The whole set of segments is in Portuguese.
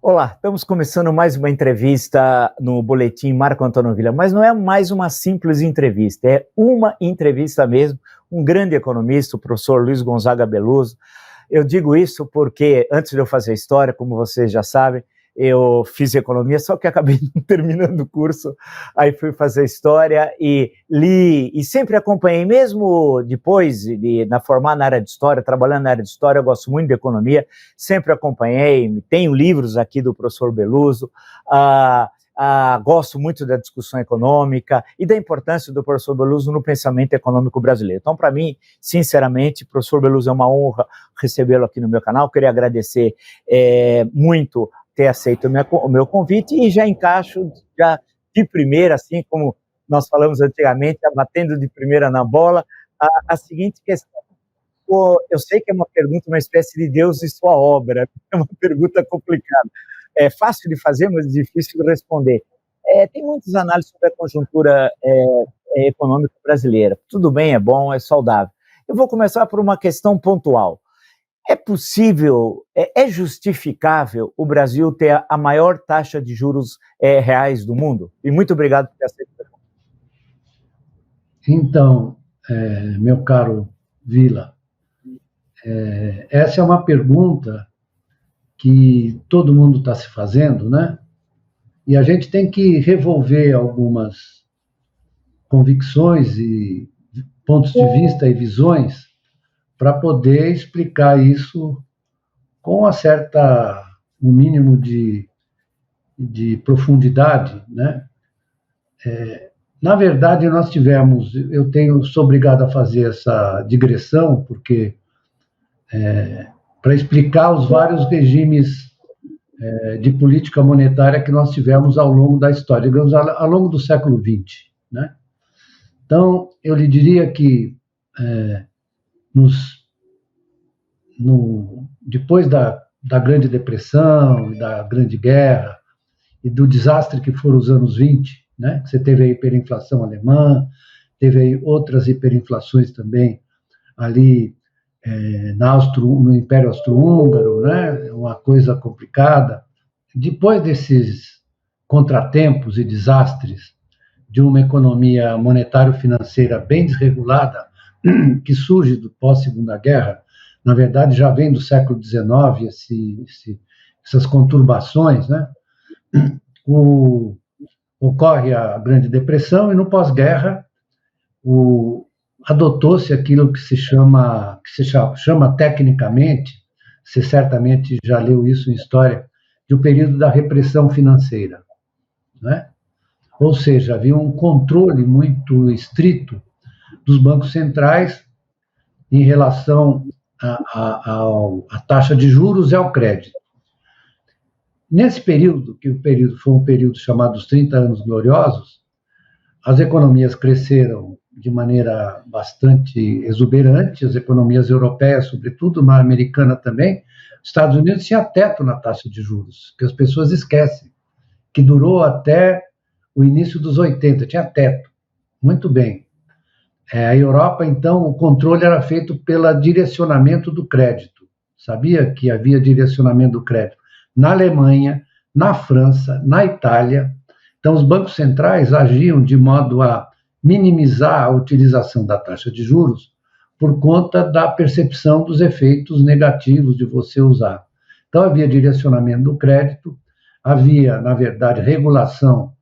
Olá, estamos começando mais uma entrevista no Boletim Marco Antônio Villa, mas não é mais uma simples entrevista, é uma entrevista mesmo, um grande economista, o professor Luiz Gonzaga Beloso. Eu digo isso porque, antes de eu fazer história, como vocês já sabem, eu fiz economia, só que acabei terminando o curso, aí fui fazer história e li, e sempre acompanhei, mesmo depois de formar na área de história, trabalhando na área de história, eu gosto muito de economia, sempre acompanhei, tenho livros aqui do professor Beloso, gosto muito da discussão econômica e da importância do professor Beloso no pensamento econômico brasileiro. Então, para mim, sinceramente, professor Beloso, é uma honra recebê-lo aqui no meu canal, queria agradecer muito ter aceito o meu convite e já encaixo já de primeira, assim como nós falamos antigamente, batendo de primeira na bola, a seguinte questão. Eu sei que é uma pergunta, uma espécie de Deus e sua obra, é uma pergunta complicada. É fácil de fazer, mas difícil de responder. Tem muitas análises sobre a conjuntura econômica brasileira. Tudo bem, é bom, é saudável. Eu vou começar por uma questão pontual. É possível, é justificável o Brasil ter a maior taxa de juros reais do mundo? E muito obrigado por ter aceito. Então, meu caro Villa, essa é uma pergunta que todo mundo está se fazendo, né? E a gente tem que revolver algumas convicções e pontos de vista e visões para poder explicar isso com um mínimo de profundidade, né? Na verdade, sou obrigado a fazer essa digressão, porque para explicar os vários regimes de política monetária que nós tivemos ao longo da história, digamos, ao longo do século XX, né? Então, eu lhe diria que depois da Grande Depressão, da Grande Guerra e do desastre que foram os anos 20, né? Você teve a hiperinflação alemã, teve aí outras hiperinflações também ali no Império Austro-Húngaro, né? Uma coisa complicada. Depois desses contratempos e desastres de uma economia monetário-financeira bem desregulada, que surge do pós-Segunda Guerra, na verdade já vem do século XIX, essas conturbações, né? Ocorre a Grande Depressão e no pós-guerra adotou-se aquilo que se chama tecnicamente, você certamente já leu isso em história, de um período da repressão financeira, né? Ou seja, havia um controle muito estrito dos bancos centrais em relação à taxa de juros e ao crédito. Nesse período, foi um período chamado os 30 anos gloriosos, as economias cresceram de maneira bastante exuberante, as economias europeias, sobretudo, mas a americana também. Os Estados Unidos tinha teto na taxa de juros, que as pessoas esquecem, que durou até o início dos 80, tinha teto. Muito bem. A Europa, então, o controle era feito pelo direcionamento do crédito. Sabia que havia direcionamento do crédito na Alemanha, na França, na Itália. Então, os bancos centrais agiam de modo a minimizar a utilização da taxa de juros por conta da percepção dos efeitos negativos de você usar. Então, havia direcionamento do crédito, havia, na verdade, regulação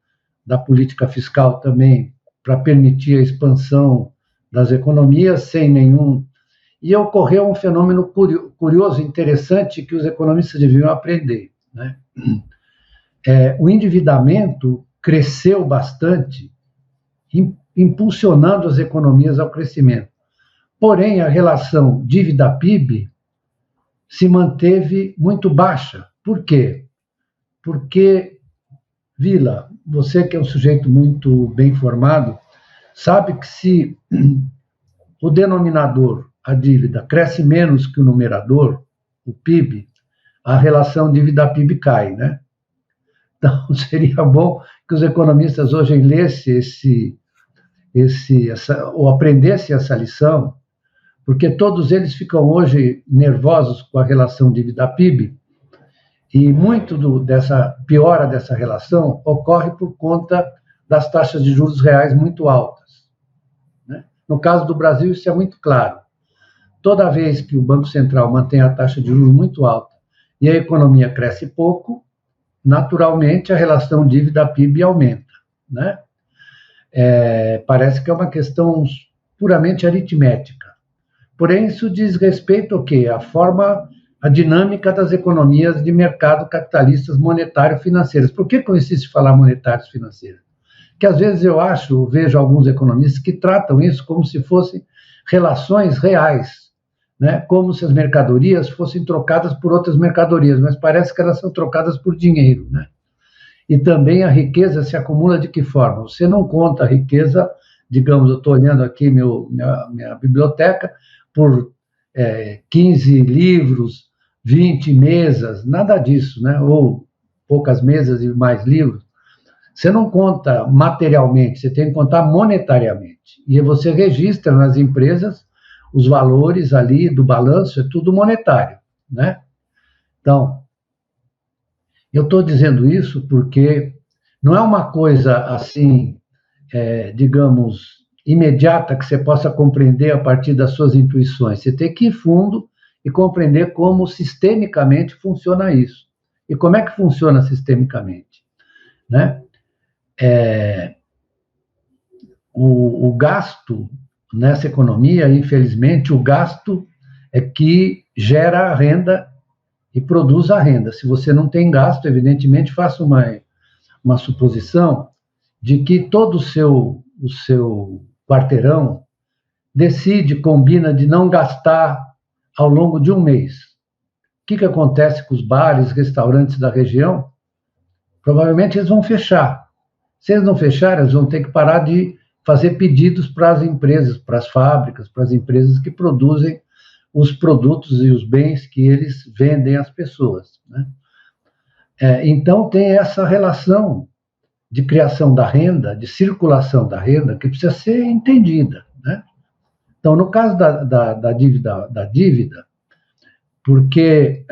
da política fiscal também para permitir a expansão das economias sem nenhum... E ocorreu um fenômeno curioso, interessante, que os economistas deviam aprender, né? O endividamento cresceu bastante, impulsionando as economias ao crescimento. Porém, a relação dívida-PIB se manteve muito baixa. Por quê? Porque, Villa, você que é um sujeito muito bem formado, sabe que se o denominador, a dívida, cresce menos que o numerador, o PIB, a relação dívida-PIB cai, né? Então, seria bom que os economistas hoje lessem ou aprendessem essa lição, porque todos eles ficam hoje nervosos com a relação dívida-PIB E muito dessa piora dessa relação ocorre por conta das taxas de juros reais muito altas, né? No caso do Brasil, isso é muito claro. Toda vez que o Banco Central mantém a taxa de juros muito alta e a economia cresce pouco, naturalmente a relação dívida-PIB aumenta, né? Parece que é uma questão puramente aritmética. Porém, isso diz respeito ao quê? A dinâmica das economias de mercado capitalistas monetário-financeiras. Por que eu insisto em falar monetários financeiras? Porque às vezes vejo alguns economistas que tratam isso como se fossem relações reais, né? Como se as mercadorias fossem trocadas por outras mercadorias, mas parece que elas são trocadas por dinheiro, né? E também a riqueza se acumula de que forma? Você não conta a riqueza, digamos, eu estou olhando aqui minha biblioteca, por 15 livros, 20 mesas, nada disso, né? Ou poucas mesas e mais livros. Você não conta materialmente, você tem que contar monetariamente. E você registra nas empresas os valores ali do balanço, é tudo monetário, né? Então, eu estou dizendo isso porque não é uma coisa assim, digamos, imediata que você possa compreender a partir das suas intuições. Você tem que ir fundo e compreender como sistemicamente funciona isso. E como é que funciona sistemicamente, né? O gasto nessa economia, infelizmente, o gasto é que gera a renda e produz a renda. Se você não tem gasto, evidentemente, faça uma suposição de que todo o seu quarteirão combina de não gastar ao longo de um mês. O que acontece com os bares, restaurantes da região? Provavelmente eles vão fechar. Se eles não fecharem, eles vão ter que parar de fazer pedidos para as empresas, para as fábricas, para as empresas que produzem os produtos e os bens que eles vendem às pessoas, né? Então, tem essa relação de criação da renda, de circulação da renda, que precisa ser entendida, né? Então, no caso da dívida, porque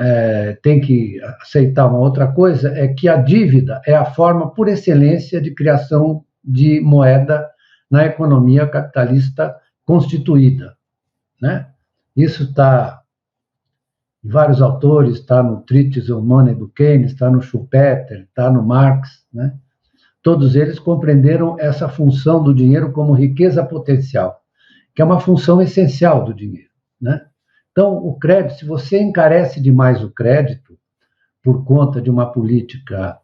tem que aceitar uma outra coisa, é que a dívida é a forma por excelência de criação de moeda na economia capitalista constituída, né? Isso está em vários autores, está no Treatise on Money do Keynes, está no Schumpeter, está no Marx, né? Todos eles compreenderam essa função do dinheiro como riqueza potencial, que é uma função essencial do dinheiro, né? Então, o crédito, se você encarece demais o crédito por conta de uma política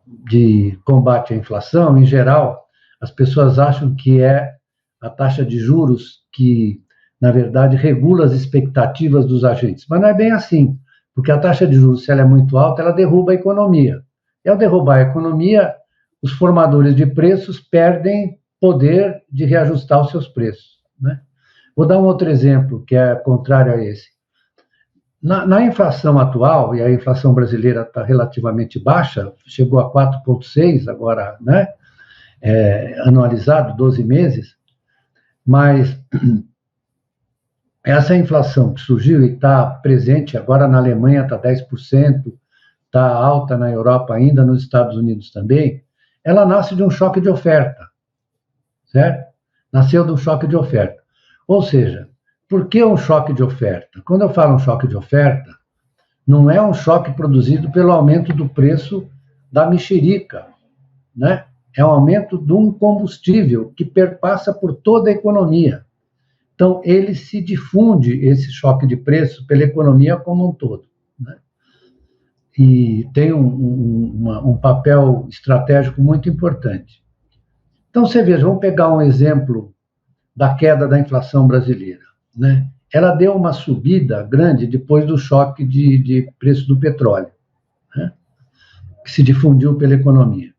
de combate à inflação, em geral, as pessoas acham que é a taxa de juros que, na verdade, regula as expectativas dos agentes. Mas não é bem assim, porque a taxa de juros, se ela é muito alta, ela derruba a economia. E ao derrubar a economia, os formadores de preços perdem poder de reajustar os seus preços, né? Vou dar um outro exemplo, que é contrário a esse. Na inflação atual, e a inflação brasileira está relativamente baixa, chegou a 4,6 agora, né? Anualizado, 12 meses, mas essa inflação que surgiu e está presente agora na Alemanha, está 10%, está alta na Europa ainda, nos Estados Unidos também, ela nasce de um choque de oferta, certo? Nasceu de um choque de oferta. Ou seja, por que um choque de oferta? Quando eu falo um choque de oferta, não é um choque produzido pelo aumento do preço da mexerica, né? É um aumento de um combustível que perpassa por toda a economia. Então, ele se difunde, esse choque de preço, pela economia como um todo, né? E tem um papel estratégico muito importante. Então, você veja, vamos pegar um exemplo da queda da inflação brasileira, né? Ela deu uma subida grande depois do choque de preço do petróleo, né? Que se difundiu pela economia.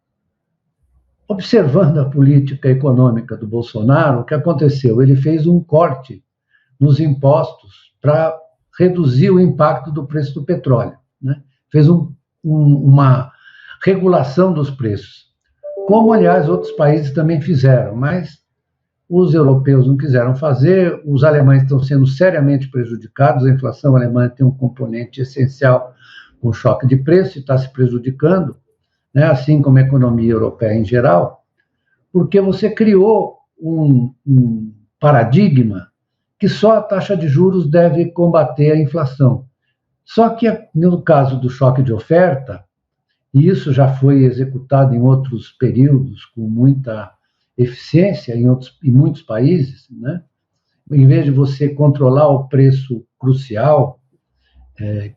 Observando a política econômica do Bolsonaro, o que aconteceu? Ele fez um corte nos impostos para reduzir o impacto do preço do petróleo, né? Fez uma regulação dos preços, como, aliás, outros países também fizeram, mas os europeus não quiseram fazer, os alemães estão sendo seriamente prejudicados, a inflação alemã tem um componente essencial com choque de preço e está se prejudicando, né, assim como a economia europeia em geral, porque você criou um paradigma que só a taxa de juros deve combater a inflação. Só que, no caso do choque de oferta, e isso já foi executado em outros períodos com muita eficiência em muitos países, né? Em vez de você controlar o preço crucial,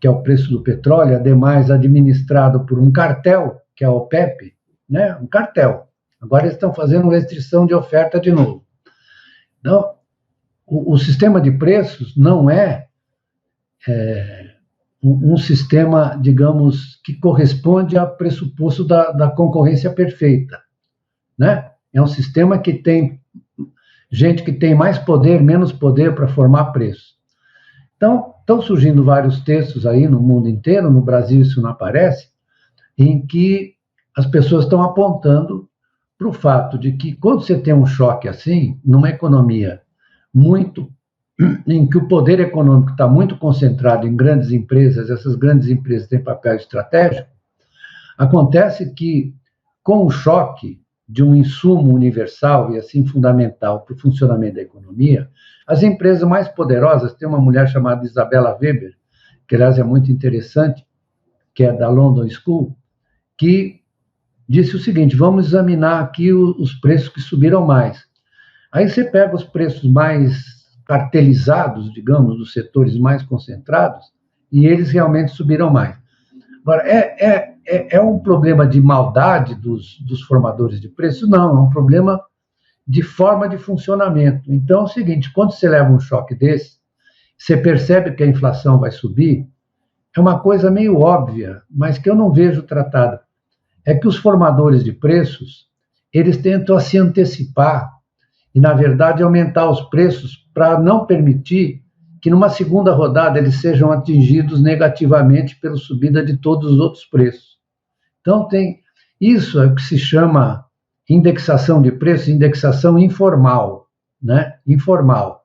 que é o preço do petróleo, ademais administrado por um cartel, que é a OPEP, né? Um cartel. Agora eles estão fazendo restrição de oferta de novo. Então, o sistema de preços não é um sistema, digamos, que corresponde ao pressuposto da concorrência perfeita, né? É um sistema que tem gente que tem mais poder, menos poder para formar preço. Então, estão surgindo vários textos aí no mundo inteiro, no Brasil isso não aparece, em que as pessoas estão apontando para o fato de que quando você tem um choque assim, numa economia em que o poder econômico está muito concentrado em grandes empresas, essas grandes empresas têm papel estratégico, acontece que, com o choque de um insumo universal e assim fundamental para o funcionamento da economia, as empresas mais poderosas, tem uma mulher chamada Isabella Weber, que aliás é muito interessante, que é da London School, que disse o seguinte: vamos examinar aqui os preços que subiram mais. Aí você pega os preços mais cartelizados, digamos, dos setores mais concentrados, e eles realmente subiram mais. Agora, é um problema de maldade dos formadores de preços? Não, é um problema de forma de funcionamento. Então, é o seguinte, quando você leva um choque desse, você percebe que a inflação vai subir, é uma coisa meio óbvia, mas que eu não vejo tratada. É que os formadores de preços, eles tentam se antecipar e, na verdade, aumentar os preços para não permitir que, numa segunda rodada, eles sejam atingidos negativamente pela subida de todos os outros preços. Então, isso é o que se chama indexação de preços, indexação informal, né? Informal.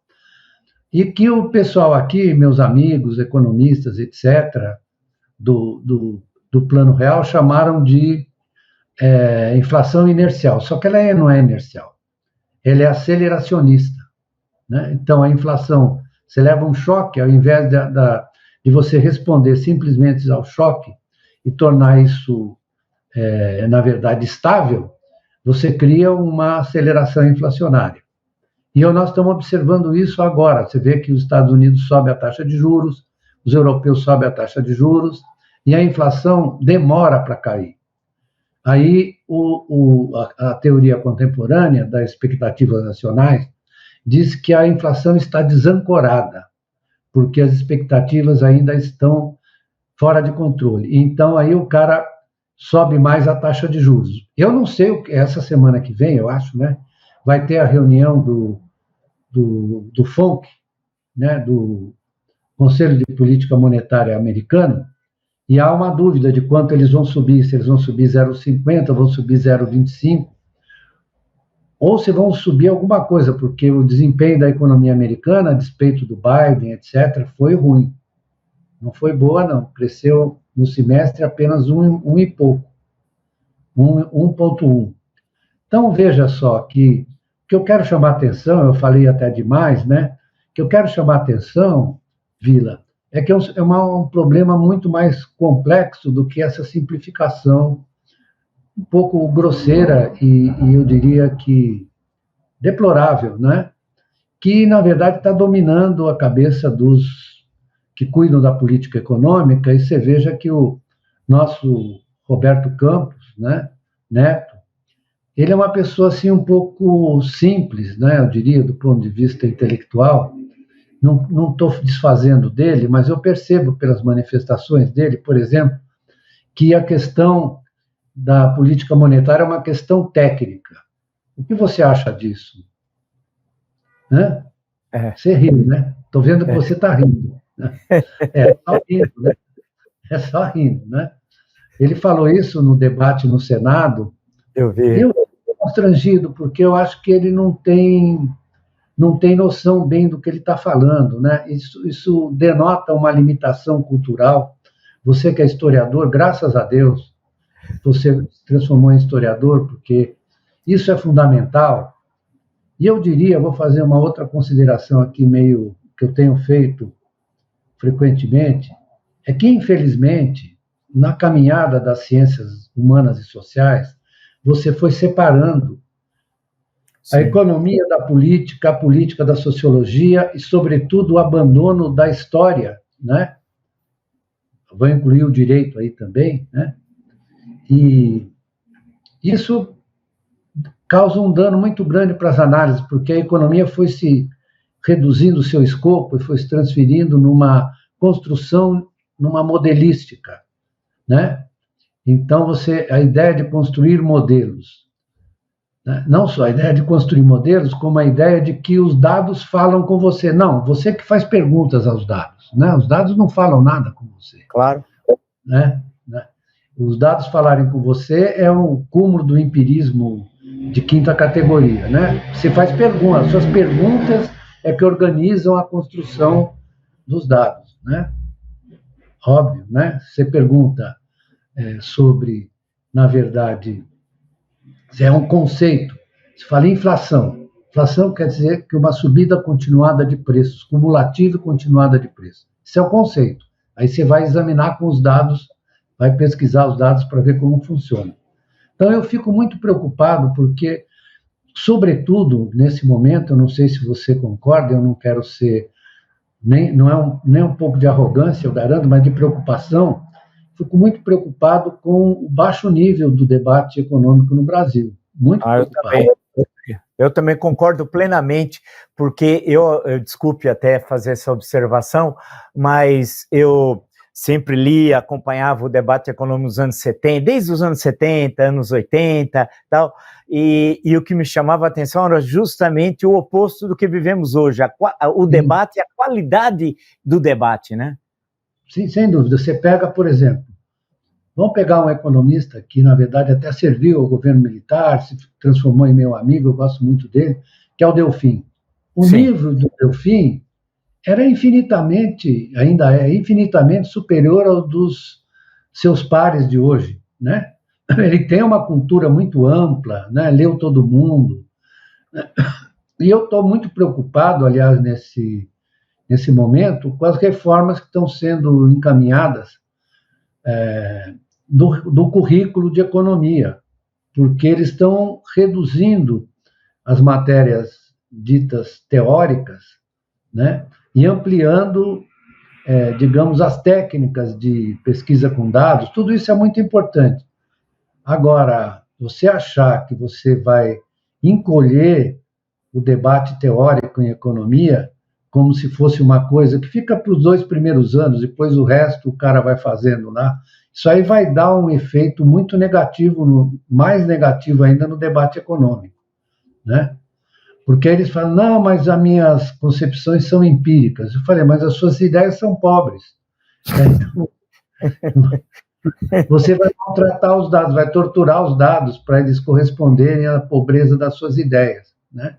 E que o pessoal aqui, meus amigos, economistas, etc., do Plano Real, chamaram de inflação inercial. Só que ela não é inercial, ela é aceleracionista, né? Então, a inflação, você leva um choque, ao invés de você responder simplesmente ao choque e tornar isso, na verdade, estável, você cria uma aceleração inflacionária. E nós estamos observando isso agora. Você vê que os Estados Unidos sobe a taxa de juros, os europeus sobem a taxa de juros, e a inflação demora para cair. Aí a teoria contemporânea das expectativas nacionais diz que a inflação está desancorada, porque as expectativas ainda estão fora de controle. Então, aí o cara sobe mais a taxa de juros. Eu não sei, essa semana que vem, eu acho, né, vai ter a reunião do FONC, né, do Conselho de Política Monetária Americano, e há uma dúvida de quanto eles vão subir, se eles vão subir 0,50, vão subir 0,25, ou se vão subir alguma coisa, porque o desempenho da economia americana, a despeito do Biden, etc., foi ruim. Não foi boa, não. Cresceu no semestre apenas um e pouco, 1,1. Então, veja só que eu quero chamar atenção, eu falei até demais, né? Que eu quero chamar atenção, Vila, é que é um problema muito mais complexo do que essa simplificação um pouco grosseira e eu diria que deplorável, né? Que, na verdade, está dominando a cabeça dos que cuidam da política econômica, e você veja que o nosso Roberto Campos, né, Neto, ele é uma pessoa assim um pouco simples, né, eu diria, do ponto de vista intelectual. Não estou desfazendo dele, mas eu percebo pelas manifestações dele, por exemplo, que a questão da política monetária é uma questão técnica. O que você acha disso? Hã? Você riu, né? Estou vendo que você está rindo. Só rindo, né? É só rindo, né? Ele falou isso no debate no Senado. Eu vi. Eu estou constrangido, porque eu acho que ele não tem noção bem do que ele está falando, né? Isso denota uma limitação cultural, Você que é historiador, graças a Deus, você se transformou em historiador, porque isso é fundamental. E eu diria, vou fazer uma outra consideração aqui, meio que eu tenho feito frequentemente, é que, infelizmente, na caminhada das ciências humanas e sociais, você foi separando a economia da política, a política da sociologia e, sobretudo, o abandono da história, né? Vou incluir o direito aí também, né? E isso causa um dano muito grande para as análises, porque a economia foi se reduzindo o seu escopo e foi se transferindo numa construção, numa modelística, né? Então, a ideia de construir modelos, né? Não só a ideia de construir modelos, como a ideia de que os dados falam com você. Não, você que faz perguntas aos dados, né? Os dados não falam nada com você. Claro. Né? Os dados falarem com você é um cúmulo do empirismo de quinta categoria, né? Você faz perguntas, suas perguntas é que organizam a construção dos dados, né? Óbvio, né? Você pergunta sobre, na verdade, se é um conceito. Se fala em inflação. Inflação quer dizer que uma subida continuada de preços, cumulativa e continuada de preços. Isso é o conceito. Aí você vai examinar com os dados, vai pesquisar os dados para ver como funciona. Então, eu fico muito preocupado porque, sobretudo, nesse momento, eu não sei se você concorda, eu não quero ser, nem um pouco de arrogância, eu garanto, mas de preocupação, fico muito preocupado com o baixo nível do debate econômico no Brasil. Muito preocupado. Eu também concordo plenamente, porque desculpe até fazer essa observação, mas eu sempre li, acompanhava o debate econômico nos anos 70, desde os anos 70, anos 80, tal, e o que me chamava a atenção era justamente o oposto do que vivemos hoje, o debate e a qualidade do debate, né? Sim, sem dúvida. Você pega, por exemplo, vamos pegar um economista que, na verdade, até serviu ao governo militar, se transformou em meu amigo, eu gosto muito dele, que é o Delfim. O nível do Delfim era ainda é infinitamente superior ao dos seus pares de hoje, né? Ele tem uma cultura muito ampla, né? Leu todo mundo. E eu estou muito preocupado, aliás, nesse momento, com as reformas que estão sendo encaminhadas do currículo de economia, porque eles estão reduzindo as matérias ditas teóricas, né? E ampliando, digamos, as técnicas de pesquisa com dados. Tudo isso é muito importante. Agora, você achar que você vai encolher o debate teórico em economia como se fosse uma coisa que fica para os 2 primeiros anos, depois o resto o cara vai fazendo lá, isso aí vai dar um efeito muito negativo, mais negativo ainda no debate econômico, né? Porque eles falam, não, mas as minhas concepções são empíricas. Eu falei, mas as suas ideias são pobres. Você vai maltratar os dados, vai torturar os dados para eles corresponderem à pobreza das suas ideias, né?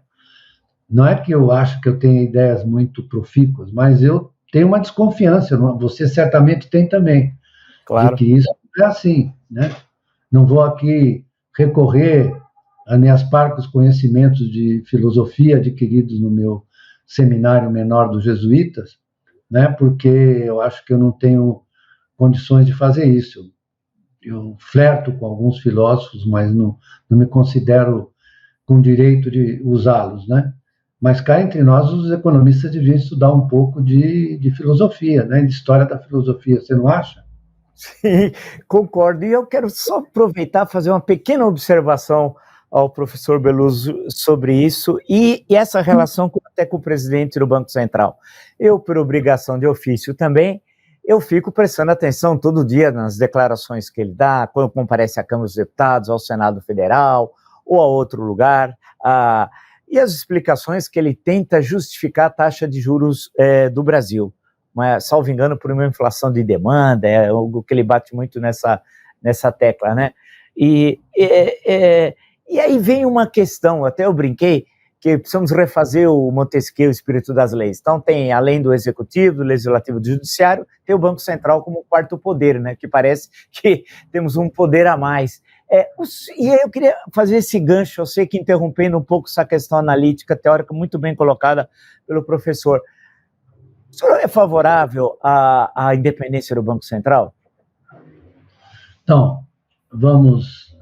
Não é que eu acho que eu tenho ideias muito profícuas, mas eu tenho uma desconfiança, você certamente tem também, claro, de que isso é assim, né? Não vou aqui recorrer a minhas parcos conhecimentos de filosofia adquiridos no meu seminário menor dos jesuítas, né? Porque eu acho que eu não tenho condições de fazer isso. Eu flerto com alguns filósofos, mas não me considero com direito de usá-los, né? Mas cá entre nós, os economistas deviam estudar um pouco de filosofia, né? De história da filosofia, você não acha? Sim, concordo. E eu quero só aproveitar e fazer uma pequena observação ao professor Beloso sobre isso e essa relação até com o presidente do Banco Central. Eu, por obrigação de ofício também, eu fico prestando atenção todo dia nas declarações que ele dá, quando comparece à Câmara dos Deputados, ao Senado Federal ou a outro lugar, e as explicações que ele tenta justificar a taxa de juros do Brasil. Mas, salvo engano, por uma inflação de demanda, é algo que ele bate muito nessa tecla, né? E aí vem uma questão, até eu brinquei, que precisamos refazer o Montesquieu, o espírito das leis. Então tem, além do executivo, do legislativo, do judiciário, tem o Banco Central como quarto poder, né, que parece que temos um poder a mais. E aí eu queria fazer esse gancho, eu sei que interrompendo um pouco essa questão analítica, teórica, muito bem colocada pelo professor. O senhor é favorável à independência do Banco Central? Então, vamos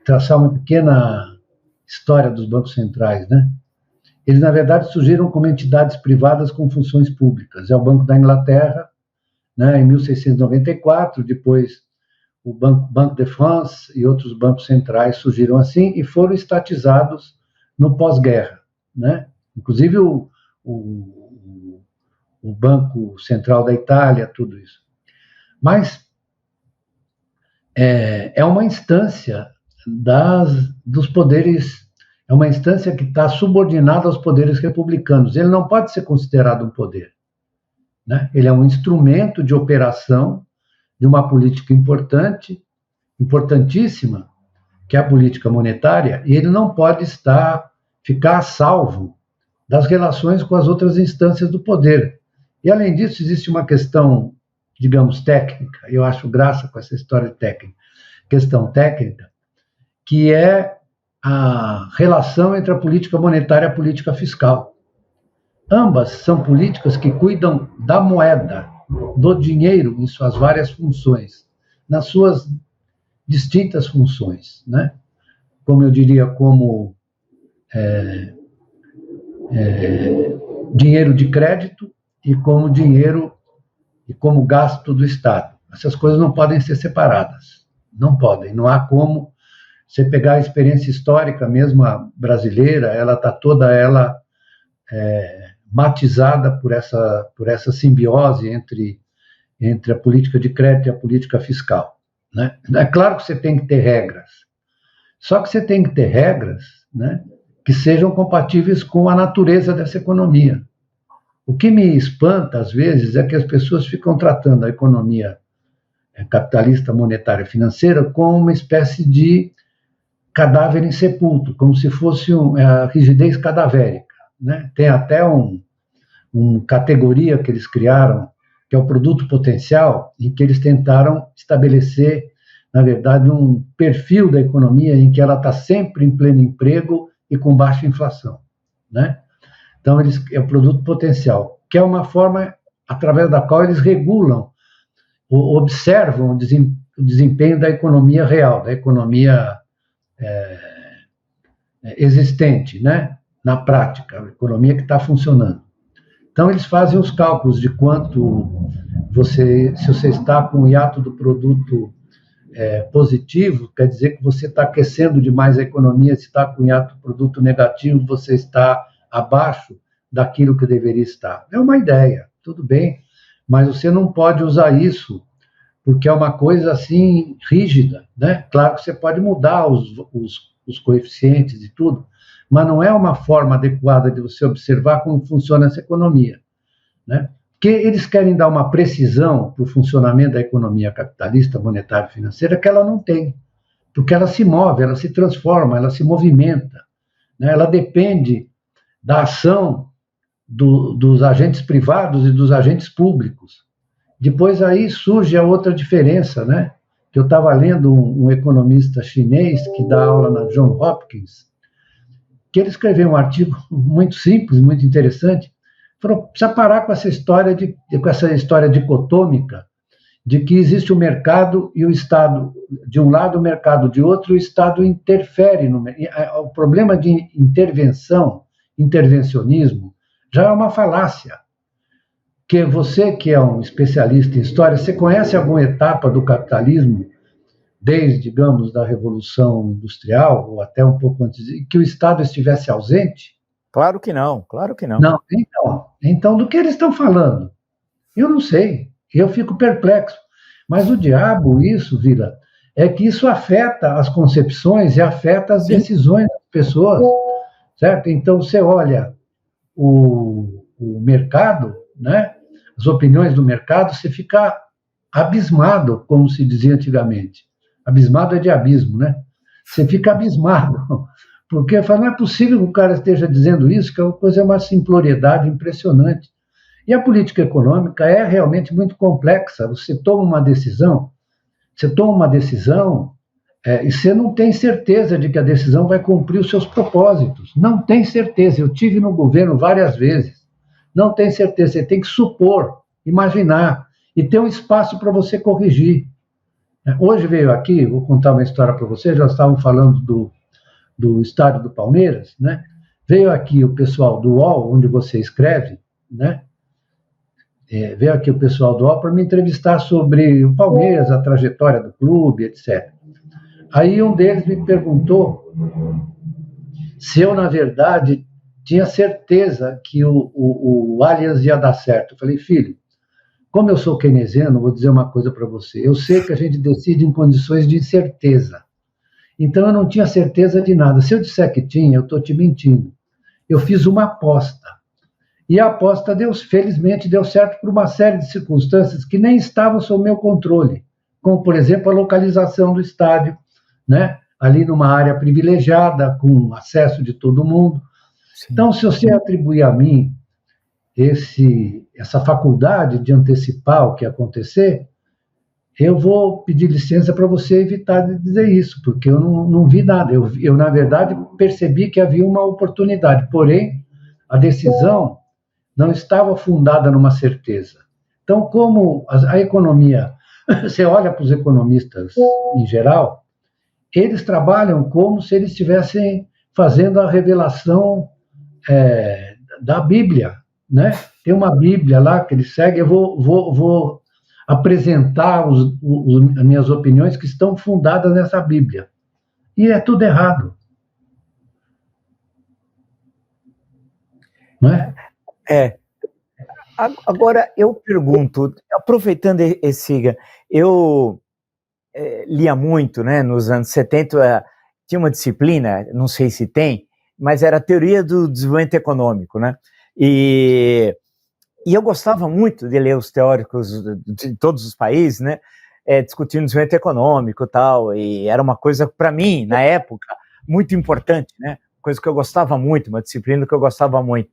traçar uma pequena história dos bancos centrais, né? Eles, na verdade, surgiram como entidades privadas com funções públicas. É o Banco da Inglaterra, né, em 1694, depois o Banco de France e outros bancos centrais surgiram assim e foram estatizados no pós-guerra, né? Inclusive o Banco Central da Itália, tudo isso. Mas é uma instância dos poderes, é uma instância que está subordinada aos poderes republicanos. Ele não pode ser considerado um poder, né? Ele é um instrumento de operação de uma política importantíssima, que é a política monetária, e ele não pode ficar a salvo das relações com as outras instâncias do poder. E, além disso, existe uma questão, digamos, técnica, eu acho graça com essa história de questão técnica, que é a relação entre a política monetária e a política fiscal. Ambas são políticas que cuidam da moeda, do dinheiro em suas várias funções, nas suas distintas funções, né? Como eu diria, como dinheiro de crédito e como dinheiro e como gasto do Estado. Essas coisas não podem ser separadas, não podem, não há como você pegar a experiência histórica mesmo a brasileira, ela está toda matizada por essa simbiose entre a política de crédito e a política fiscal, né? É claro que você tem que ter regras, só que você tem que ter regras, né, que sejam compatíveis com a natureza dessa economia. O que me espanta, às vezes, é que as pessoas ficam tratando a economia capitalista, monetária e financeira como uma espécie de cadáver insepulto, como se fosse a rigidez cadavérica, né? Tem até uma categoria que eles criaram, que é o produto potencial, em que eles tentaram estabelecer, na verdade, um perfil da economia em que ela está sempre em pleno emprego e com baixa inflação, né? Então, é o produto potencial, que é uma forma através da qual eles regulam, observam o desempenho da economia real, da economia existente, né? Na prática, a economia que está funcionando. Então, eles fazem os cálculos de quanto se você está com o hiato do produto positivo, quer dizer que você está aquecendo demais a economia, se está com o hiato do produto negativo, você está abaixo daquilo que deveria estar. É uma ideia, tudo bem, mas você não pode usar isso porque é uma coisa assim rígida, né? Claro que você pode mudar os coeficientes e tudo, mas não é uma forma adequada de você observar como funciona essa economia, né? Porque eles querem dar uma precisão para o funcionamento da economia capitalista, monetária e financeira que ela não tem, porque ela se move, ela se transforma, ela se movimenta, né? Ela depende da ação dos agentes privados e dos agentes públicos. Depois aí surge a outra diferença, né? Que eu estava lendo um economista chinês que dá aula na Johns Hopkins, que ele escreveu um artigo muito simples, muito interessante, falou, precisa parar com essa história dicotômica de que existe o mercado e o Estado de um lado, o mercado de outro, e o Estado interfere o problema de intervencionismo, já é uma falácia. Que você, que é um especialista em história, você conhece alguma etapa do capitalismo, desde, digamos, da Revolução Industrial, ou até um pouco antes, que o Estado estivesse ausente? Claro que não, claro que não. Não, então do que eles estão falando? Eu não sei, eu fico perplexo. Mas o diabo, isso, Vila, é que isso afeta as concepções e afeta as decisões das pessoas, certo? Então, você olha o mercado, né? As opiniões do mercado, você fica abismado, como se dizia antigamente. Abismado é de abismo, né? Você fica abismado Porque eu falo, não é possível que o cara esteja dizendo isso, que é uma coisa, é uma simploriedade impressionante. E a política econômica é realmente muito complexa. Você toma uma decisão, e você não tem certeza de que a decisão vai cumprir os seus propósitos. Não tem certeza. Eu tive no governo várias vezes. Não tem certeza. Você tem que supor, imaginar, e ter um espaço para você corrigir. Hoje veio aqui, vou contar uma história para vocês, já estavam falando do estádio do Palmeiras, né? Veio aqui o pessoal do UOL, onde você escreve, né? Veio aqui o pessoal do UOL para me entrevistar sobre o Palmeiras, a trajetória do clube, etc. Aí um deles me perguntou se eu, na verdade, tinha certeza que o Allianz ia dar certo. Eu falei, filho, como eu sou keynesiano, vou dizer uma coisa para você. Eu sei que a gente decide em condições de incerteza. Então, eu não tinha certeza de nada. Se eu disser que tinha, eu estou te mentindo. Eu fiz uma aposta. E a aposta, felizmente, deu certo por uma série de circunstâncias que nem estavam sob meu controle. Como, por exemplo, a localização do estádio, né? Ali numa área privilegiada, com acesso de todo mundo. Sim. Então, se você atribuir a mim essa faculdade de antecipar o que ia acontecer, eu vou pedir licença para você evitar de dizer isso, porque eu não vi nada. Eu, na verdade, percebi que havia uma oportunidade, porém, a decisão não estava fundada numa certeza. Então, como a economia, você olha para os economistas em geral, eles trabalham como se eles estivessem fazendo a revelação da Bíblia, né? Tem uma Bíblia lá que eles seguem, eu vou apresentar as minhas opiniões que estão fundadas nessa Bíblia. E é tudo errado. Não é? Agora, eu pergunto, aproveitando eu lia muito, né, nos anos 70, tinha uma disciplina, não sei se tem, mas era a teoria do desenvolvimento econômico, né? E eu gostava muito de ler os teóricos de todos os países, né, discutindo desenvolvimento econômico e tal, e era uma coisa, para mim, na época, muito importante, né? Coisa que eu gostava muito, uma disciplina que eu gostava muito.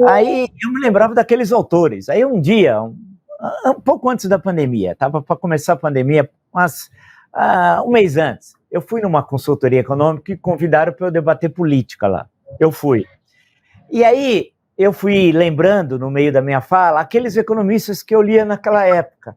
Aí eu me lembrava daqueles autores. Aí um dia, um pouco antes da pandemia, estava para começar a pandemia, mas um mês antes, eu fui numa consultoria econômica e convidaram para eu debater política lá. Eu fui. E aí eu fui lembrando, no meio da minha fala, aqueles economistas que eu lia naquela época.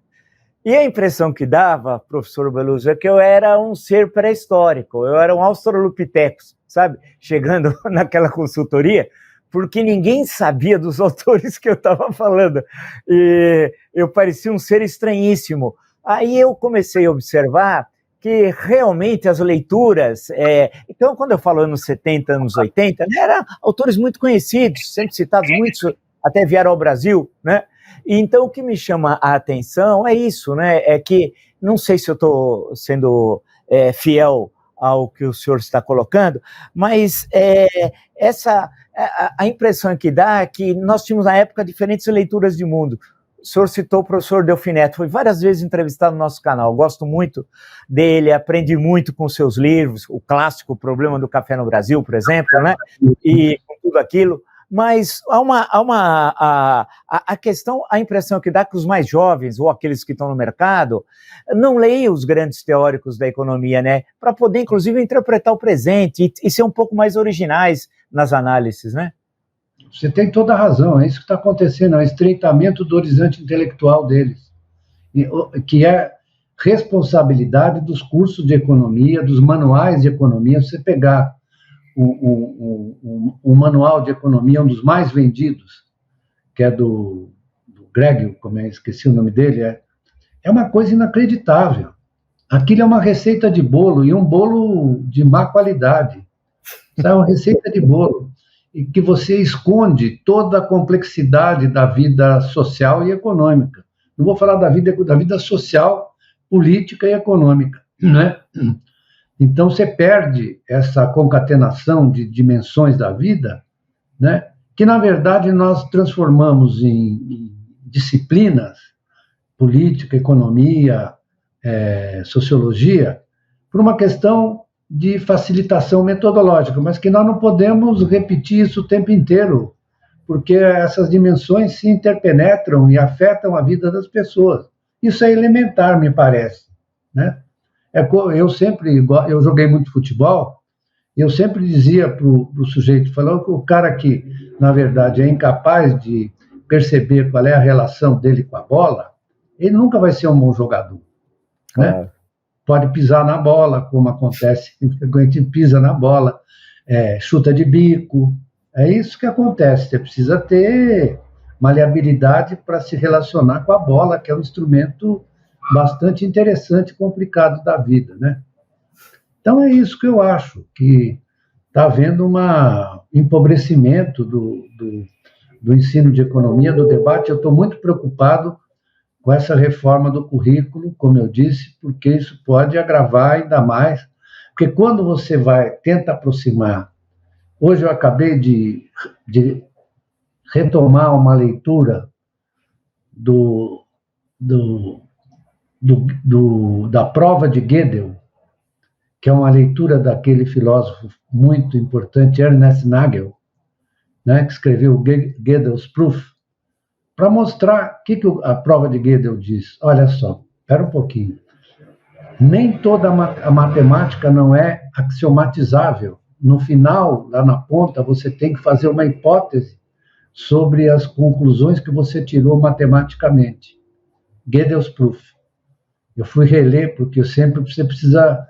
E a impressão que dava, professor Beluso, é que eu era um ser pré-histórico, eu era um australopithecus, sabe? Chegando naquela consultoria, porque ninguém sabia dos autores que eu estava falando, e eu parecia um ser estranhíssimo. Aí eu comecei a observar que realmente as leituras, então quando eu falo anos 70, anos 80, eram autores muito conhecidos, sempre citados, muitos até vieram ao Brasil, né? E então o que me chama a atenção é isso, né? É que, não sei se eu estou sendo fiel ao que o senhor está colocando, mas a impressão que dá é que nós tínhamos na época diferentes leituras de mundo. O senhor citou o professor Delfim Neto, foi várias vezes entrevistado no nosso canal, gosto muito dele, aprendi muito com seus livros, o clássico O Problema do Café no Brasil, por exemplo, né? E com tudo aquilo, mas a questão, a impressão que dá que os mais jovens, ou aqueles que estão no mercado, não leem os grandes teóricos da economia, né? Para poder, inclusive, interpretar o presente e ser um pouco mais originais nas análises, né? Você tem toda a razão, é isso que está acontecendo, é o estreitamento do horizonte intelectual deles, que é responsabilidade dos cursos de economia, dos manuais de economia. Você pegar o manual de economia, um dos mais vendidos, que é do Greg, como eu esqueci o nome dele, é uma coisa inacreditável. Aquilo é uma receita de bolo, e um bolo de má qualidade. É uma receita de bolo, e que você esconde toda a complexidade da vida social e econômica. Não vou falar da vida social, política e econômica, né? Então, você perde essa concatenação de dimensões da vida, né? Que, na verdade, nós transformamos em disciplinas, política, economia, sociologia, por uma questão de facilitação metodológica, mas que nós não podemos repetir isso o tempo inteiro, porque essas dimensões se interpenetram e afetam a vida das pessoas. Isso é elementar, me parece, né? Eu joguei muito futebol, e eu sempre dizia para o sujeito, falou que o cara que, na verdade, é incapaz de perceber qual é a relação dele com a bola, ele nunca vai ser um bom jogador, né? Pode pisar na bola, como acontece, frequentemente pisa na bola, chuta de bico, é isso que acontece. Você precisa ter maleabilidade para se relacionar com a bola, que é um instrumento bastante interessante e complicado da vida, né? Então é isso que eu acho, que está havendo um empobrecimento do ensino de economia, do debate. Eu estou muito preocupado com essa reforma do currículo, como eu disse, porque isso pode agravar ainda mais, porque quando você tenta aproximar. Hoje eu acabei de retomar uma leitura da prova de Gödel, que é uma leitura daquele filósofo muito importante, Ernest Nagel, né, que escreveu Gödel's Proof, para mostrar o que a prova de Gödel diz. Olha só, espera um pouquinho. Nem toda a matemática não é axiomatizável. No final, lá na ponta, você tem que fazer uma hipótese sobre as conclusões que você tirou matematicamente. Gödel's Proof. Eu fui reler, porque você precisa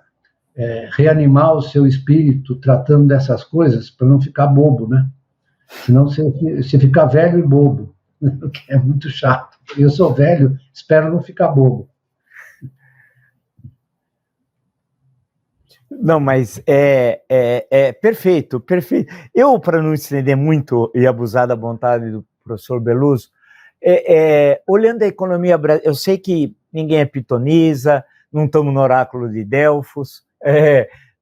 reanimar o seu espírito tratando dessas coisas para não ficar bobo, né? Senão você fica velho e bobo, o que é muito chato. Eu sou velho, espero não ficar bobo. Não, mas perfeito, perfeito. Eu, para não estender muito e abusar da vontade do professor Beluso, olhando a economia brasileira, eu sei que ninguém é pitonisa, não estamos no oráculo de Delfos,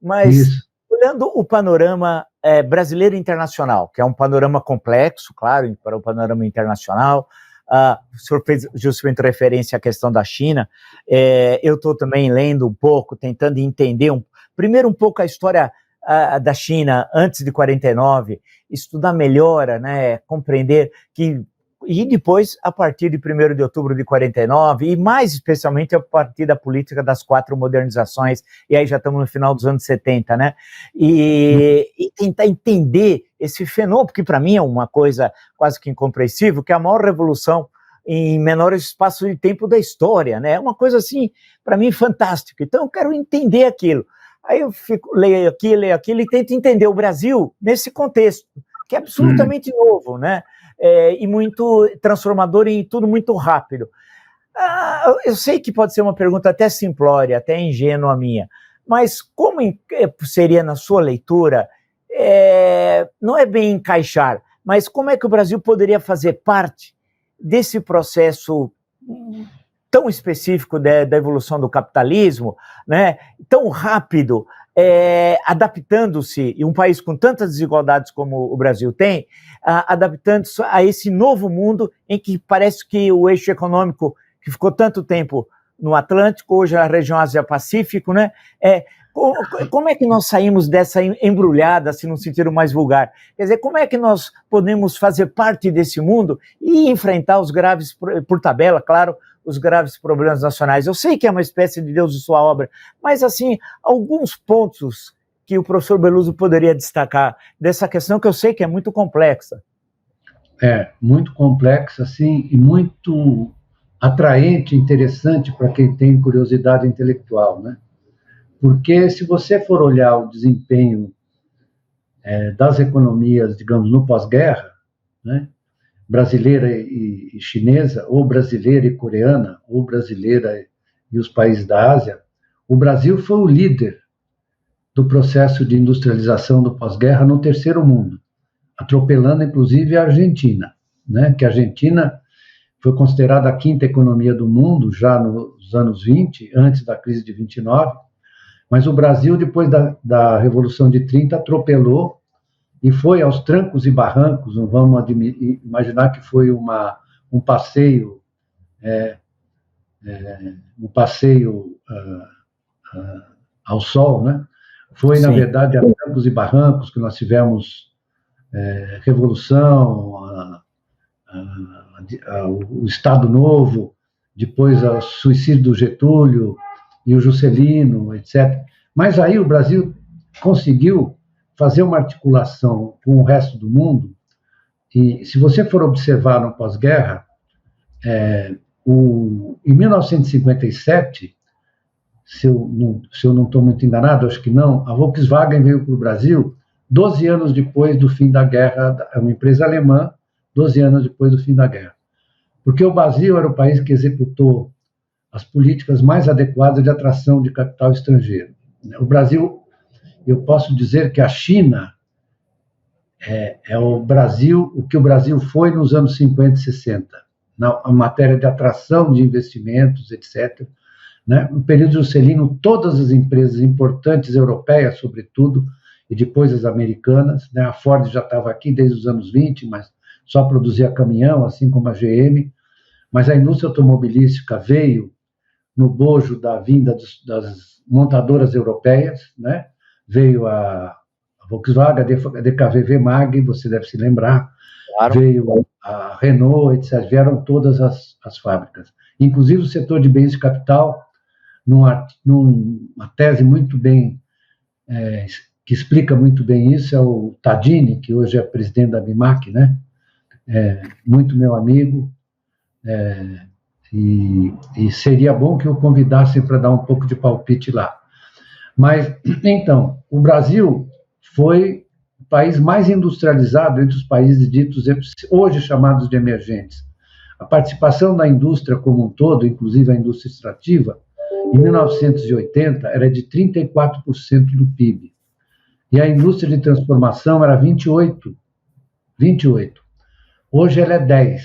mas isso. Olhando o panorama brasileiro e internacional, que é um panorama complexo, claro, para o panorama internacional, o senhor fez justamente referência à questão da China, eu estou também lendo um pouco, tentando entender primeiro um pouco a história da China antes de 49, estudar melhor, né, compreender e depois, a partir de 1º de outubro de 49, e mais especialmente a partir da política das 4 modernizações, e aí já estamos no final dos anos 70, né? E tentar entender esse fenômeno, porque para mim é uma coisa quase que incompreensível, que é a maior revolução em menor espaço de tempo da história, né? É uma coisa assim, para mim, fantástica. Então eu quero entender aquilo. Aí eu leio aquilo e tento entender o Brasil nesse contexto, que é absolutamente novo, né? E muito transformador e tudo muito rápido. Eu sei que pode ser uma pergunta até simplória, até ingênua minha, mas como seria na sua leitura, não é bem encaixar, mas como é que o Brasil poderia fazer parte desse processo tão específico da evolução do capitalismo, né, tão rápido, adaptando-se, e um país com tantas desigualdades como o Brasil tem, adaptando-se a esse novo mundo em que parece que o eixo econômico que ficou tanto tempo no Atlântico, hoje a região Ásia-Pacífico, né, como é que nós saímos dessa embrulhada, se num sentido mais vulgar? Quer dizer, como é que nós podemos fazer parte desse mundo e enfrentar os graves, por tabela, claro, os graves problemas nacionais? Eu sei que é uma espécie de Deus de sua obra, mas, assim, alguns pontos que o professor Beluso poderia destacar dessa questão que eu sei que é muito complexa. Muito complexa, sim, e muito atraente, interessante para quem tem curiosidade intelectual, né? Porque se você for olhar o desempenho das economias, digamos, no pós-guerra, né, brasileira e chinesa, ou brasileira e coreana, ou brasileira e os países da Ásia, o Brasil foi o líder do processo de industrialização do pós-guerra no terceiro mundo, atropelando inclusive a Argentina, né, que a Argentina foi considerada a 5ª economia do mundo já nos anos 20, antes da crise de 29, mas o Brasil, depois da Revolução de 30, atropelou e foi aos trancos e barrancos. Não vamos imaginar que foi um passeio, ao sol, né? Foi, na Sim. verdade, a trancos e barrancos que nós tivemos Revolução, o Estado Novo, depois o suicídio do Getúlio e o Juscelino, etc. Mas aí o Brasil conseguiu fazer uma articulação com o resto do mundo, e se você for observar no pós-guerra, em 1957, se eu não estou muito enganado, acho que não, a Volkswagen veio para o Brasil 12 anos depois do fim da guerra, é uma empresa alemã, 12 anos depois do fim da guerra. Porque o Brasil era o país que executou as políticas mais adequadas de atração de capital estrangeiro. O Brasil, eu posso dizer que a China é o Brasil, o que o Brasil foi nos anos 50 e 60, na matéria de atração de investimentos, etc. Né? No período Juscelino, todas as empresas importantes europeias, sobretudo, e depois as americanas, né? A Ford já estava aqui desde os anos 20, mas só produzia caminhão, assim como a GM, mas a indústria automobilística veio no bojo da vinda das montadoras europeias, né? Veio a Volkswagen, a DKV Mag, você deve se lembrar, claro. Veio a Renault, etc. Vieram todas as fábricas. Inclusive o setor de bens de capital, numa tese muito bem, que explica muito bem isso, é o Tadini, que hoje é presidente da BIMAC, né? Muito meu amigo, e seria bom que o convidassem para dar um pouco de palpite lá. Mas, então, o Brasil foi o país mais industrializado entre os países ditos hoje chamados de emergentes. A participação da indústria como um todo, inclusive a indústria extrativa, em 1980 era de 34% do PIB. E a indústria de transformação era 28%. Hoje ela é 10%.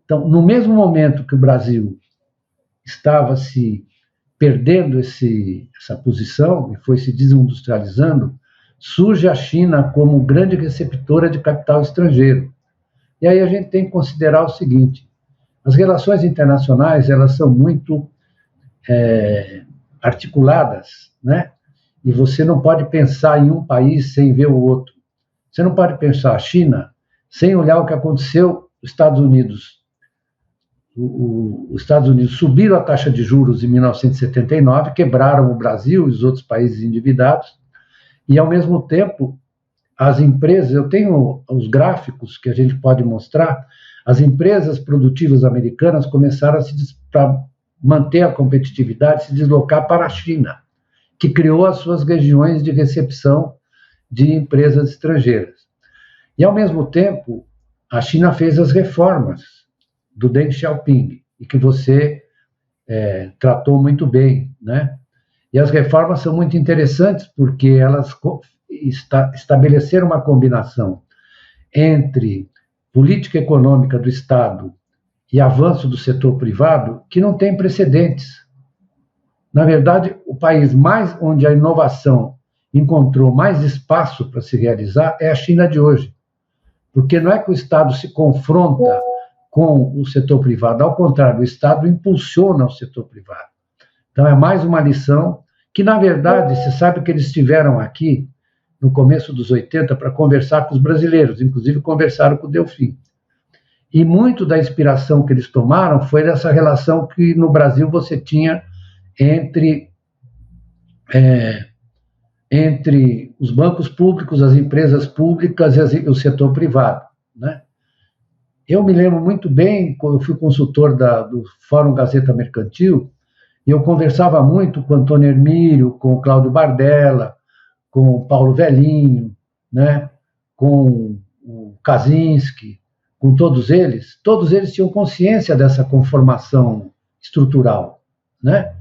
Então, no mesmo momento que o Brasil estava se perdendo essa posição e foi se desindustrializando, surge a China como grande receptora de capital estrangeiro. E aí a gente tem que considerar o seguinte: as relações internacionais, elas são muito articuladas, né? E você não pode pensar em um país sem ver o outro. Você não pode pensar a China sem olhar o que aconteceu nos Estados Unidos. Os Estados Unidos subiram a taxa de juros em 1979, quebraram o Brasil e os outros países endividados, e, ao mesmo tempo, as empresas, eu tenho os gráficos que a gente pode mostrar, as empresas produtivas americanas começaram para manter a competitividade, se deslocar para a China, que criou as suas regiões de recepção de empresas estrangeiras. E, ao mesmo tempo, a China fez as reformas do Deng Xiaoping, e que você tratou muito bem, né? E as reformas são muito interessantes porque elas estabeleceram uma combinação entre política econômica do Estado e avanço do setor privado que não tem precedentes. Na verdade, o país onde a inovação encontrou mais espaço para se realizar é a China de hoje. Porque não é que o Estado se confronta com o setor privado, ao contrário, o Estado impulsiona o setor privado. Então, é mais uma lição que, na verdade, você sabe que eles estiveram aqui no começo dos 80 para conversar com os brasileiros, inclusive conversaram com o Delfim. E muito da inspiração que eles tomaram foi dessa relação que no Brasil você tinha entre os bancos públicos, as empresas públicas e o setor privado, né? Eu me lembro muito bem, quando eu fui consultor do Fórum Gazeta Mercantil, e eu conversava muito com o Antônio Hermílio, com o Cláudio Bardella, com o Paulo Velhinho, né? Com o Kaczynski, com todos eles tinham consciência dessa conformação estrutural, né?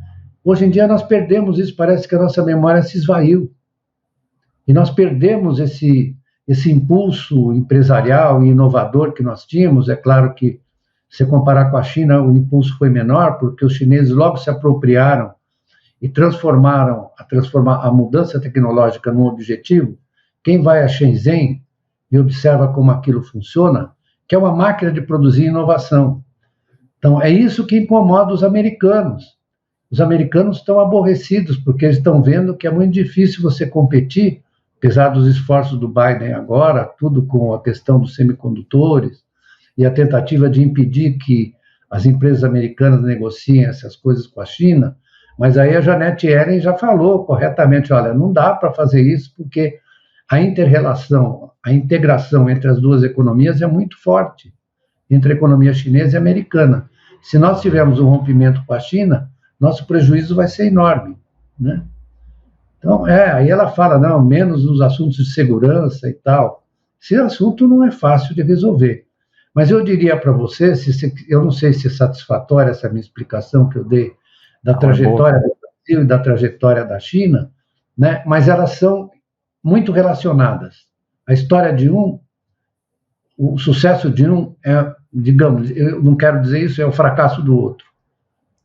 Hoje em dia nós perdemos isso, parece que a nossa memória se esvaiu. E nós perdemos esse impulso empresarial e inovador que nós tínhamos. É claro que, se comparar com a China, o impulso foi menor, porque os chineses logo se apropriaram e transformaram a mudança tecnológica num objetivo. Quem vai a Shenzhen e observa como aquilo funciona, que é uma máquina de produzir inovação. Então, é isso que incomoda os americanos, Os americanos estão aborrecidos, porque eles estão vendo que é muito difícil você competir, apesar dos esforços do Biden agora, tudo com a questão dos semicondutores e a tentativa de impedir que as empresas americanas negociem essas coisas com a China, mas aí a Janet Yellen já falou corretamente, olha, não dá para fazer isso, porque a inter-relação, a integração entre as duas economias é muito forte, entre a economia chinesa e americana. Se nós tivermos um rompimento com a China, nosso prejuízo vai ser enorme, né? Então, aí ela fala, não, menos nos assuntos de segurança e tal. Esse assunto não é fácil de resolver. Mas eu diria para você, eu não sei se é satisfatória essa minha explicação que eu dei da trajetória do Brasil e da trajetória da China, né? Mas elas são muito relacionadas. A história de um, o sucesso de um é, digamos, eu não quero dizer isso, é o fracasso do outro.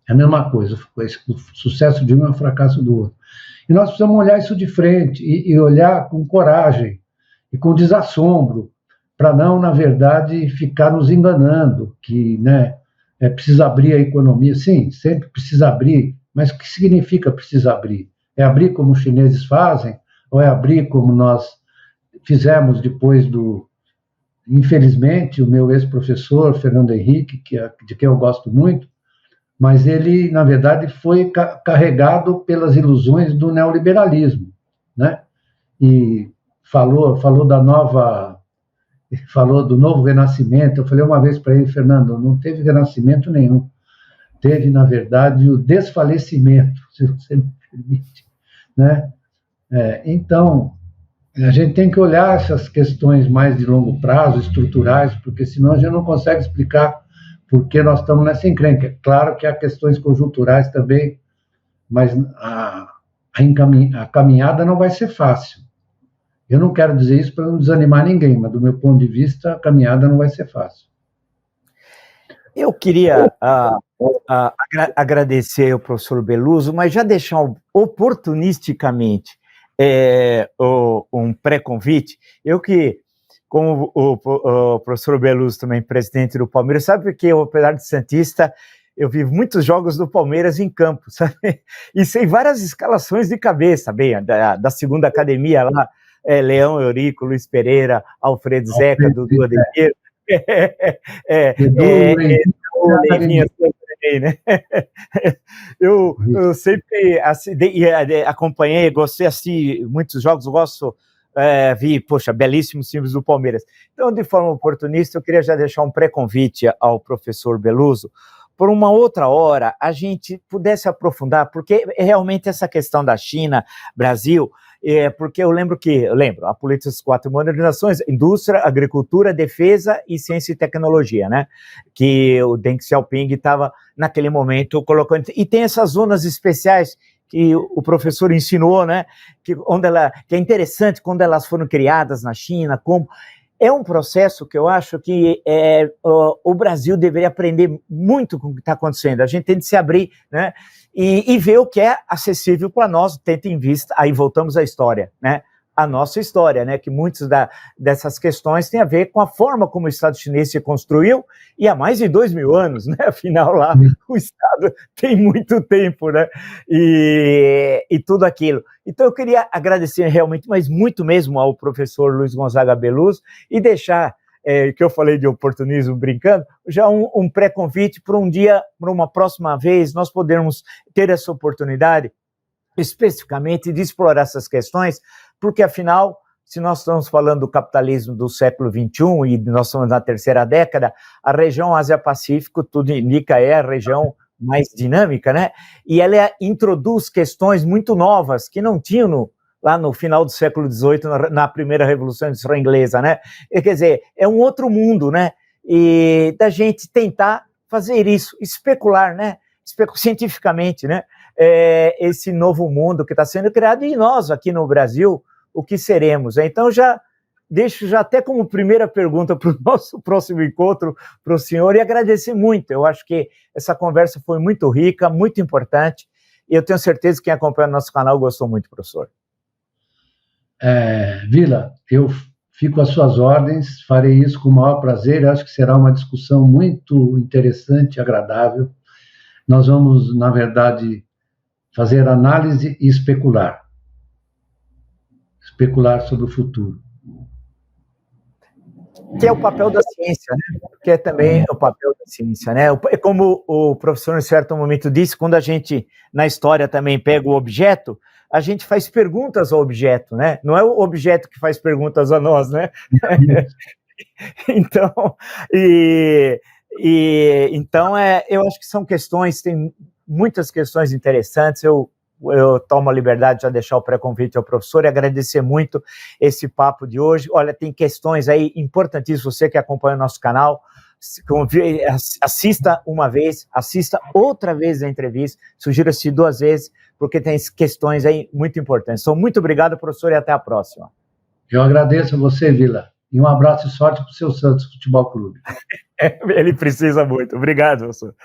É a mesma coisa, o sucesso de um é o fracasso do outro. E nós precisamos olhar isso de frente e olhar com coragem e com desassombro, para não, na verdade, ficar nos enganando, que, né, precisa abrir a economia. Sim, sempre precisa abrir, mas o que significa precisa abrir? É abrir como os chineses fazem, ou é abrir como nós fizemos depois do... Infelizmente, o meu ex-professor, Fernando Henrique, de quem eu gosto muito, mas ele, na verdade, foi carregado pelas ilusões do neoliberalismo, né? E falou do novo renascimento. Eu falei uma vez para ele, Fernando, não teve renascimento nenhum. Teve, na verdade, o desfalecimento, se você me permite, né? Então, a gente tem que olhar essas questões mais de longo prazo, estruturais, porque senão a gente não consegue explicar por que nós estamos nessa encrenca. Claro que há questões conjunturais também, mas a caminhada não vai ser fácil. Eu não quero dizer isso para não desanimar ninguém, mas do meu ponto de vista, a caminhada não vai ser fácil. Eu queria agradecer ao professor Beluso, mas já deixar oportunisticamente um pré-convite. Eu que, como o professor Beluso também presidente do Palmeiras, sabe porque eu, apesar de santista, eu vi muitos jogos do Palmeiras em campo, sabe? E sei várias escalações de cabeça, bem, da segunda academia lá, Leão, Eurico, Luiz Pereira, Alfredo Zeca, Dudu Ademir, Leivinha também, né? Eu sempre acompanhei, gostei de assistir muitos jogos, gosto, vi, poxa, belíssimos times do Palmeiras. Então, de forma oportunista, eu queria já deixar um pré-convite ao professor Beluso, por uma outra hora, a gente pudesse aprofundar, porque realmente essa questão da China, Brasil, porque eu lembro, a política das 4 modernizações, indústria, agricultura, defesa e ciência e tecnologia, né? Que o Deng Xiaoping estava, naquele momento, colocando... E tem essas zonas especiais que o professor ensinou, né? Que é interessante quando elas foram criadas na China, como... É um processo que eu acho que o Brasil deveria aprender muito com o que está acontecendo. A gente tem de se abrir, né, e ver o que é acessível para nós, tendo em vista, aí voltamos à história, né, a nossa história, né, que muitas dessas questões têm a ver com a forma como o Estado chinês se construiu, e há mais de 2.000 anos, né, afinal lá o Estado tem muito tempo, né, e tudo aquilo. Então eu queria agradecer realmente, mas muito mesmo ao professor Luiz Gonzaga Beluso, e deixar, que eu falei de oportunismo brincando, já um pré-convite para um dia, para uma próxima vez, nós podermos ter essa oportunidade, especificamente, de explorar essas questões, porque, afinal, se nós estamos falando do capitalismo do século XXI e nós estamos na terceira década, a região Ásia-Pacífico, tudo indica, é a região mais dinâmica, né? E ela introduz questões muito novas que não tinham lá no final do século XVIII, na primeira Revolução Industrial Inglesa, né? Quer dizer, é um outro mundo, né? E da gente tentar fazer isso, especular, né? Cientificamente, né? Esse novo mundo que está sendo criado, e nós aqui no Brasil, o que seremos. Então, deixo até como primeira pergunta para o nosso próximo encontro para o senhor, e agradecer muito. Eu acho que essa conversa foi muito rica, muito importante, e eu tenho certeza que quem acompanha o nosso canal gostou muito, professor. Vila, eu fico às suas ordens, farei isso com o maior prazer, acho que será uma discussão muito interessante e agradável. Nós vamos, na verdade, fazer análise e especular. Especular sobre o futuro. Que é o papel da ciência, né? Que é também o papel da ciência, né? Como o professor, em certo momento, disse, quando a gente, na história, também pega o objeto, a gente faz perguntas ao objeto, né? Não é o objeto que faz perguntas a nós, né? Então, então eu acho que são questões, tem muitas questões interessantes. Eu tomo a liberdade de já deixar o pré-convite ao professor e agradecer muito esse papo de hoje. Olha, tem questões aí importantíssimas, você que acompanha o nosso canal, assista uma vez, assista outra vez a entrevista, sugiro assistir 2 vezes, porque tem questões aí muito importantes. Então, muito obrigado, professor, e até a próxima. Eu agradeço a você, Vila, e um abraço e sorte para o seu Santos Futebol Clube. Ele precisa muito. Obrigado, professor.